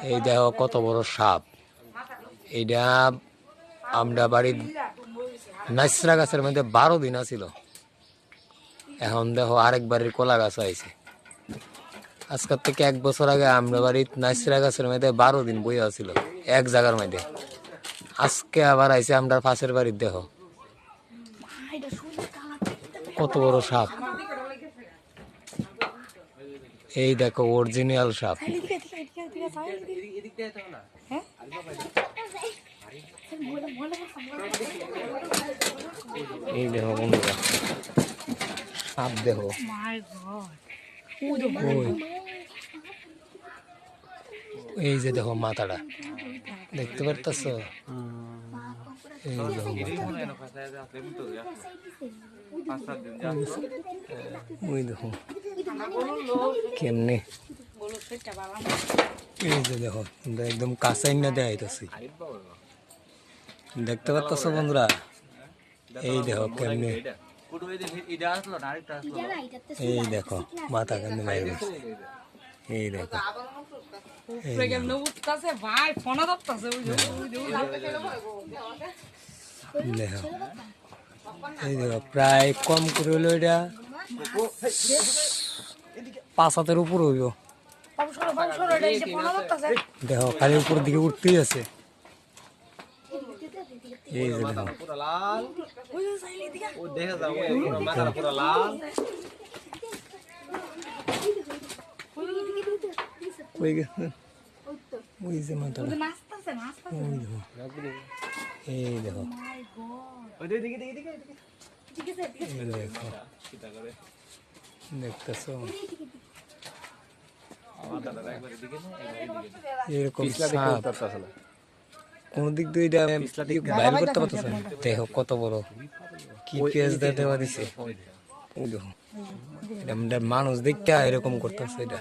এই দেখো কত বড় সাপ। এইটা আমরা বাড়ির নাইসরা গাছের মধ্যে 12 দিন আছিল। এখন দেখো আরেক বাড়ির কলা গাছ আইছে। আজকের থেকে 1 বছর আগে আমরা বাড়ির নাইসরা গাছের মধ্যে 12 দিন বই আছিল এক জায়গার মধ্যে। আজকে আবার আইছে আমরা পাশের বাড়ির। দেখো কত বড় সাপ। এই দেখো অরিজিনাল সাপ। এই দেখো বন্ধুরা সাপ দেখো। এই যে দেখো মাথাটা দেখতে পারতেছ। এই দেখো ওই দেখো কেমনে। এই যে দেখো একদম কাঁচাই না দেখাইতেছি, দেখতে পারতেছ বন্ধুরা। এই দেখো কেমনে। এই দেখো মাথা কেমনে মাইর গেছে। এই দেখো এই দেখো প্রায় কম করে হইলো এটা 5 হাতের উপর হইব। দেখো খালি উপর দিকে উঠতেই আছে। এই যে দেখো ওই যে মাথা। এই দেখো দেখতেছ এরকম কোন দিক দিয়ে বাইর করতে পারতেছ না। দেখো কত বড় কি পেঁয়াজ দেওয়া দিছে। মানুষ দেখতে এরকম করতেছে এটা।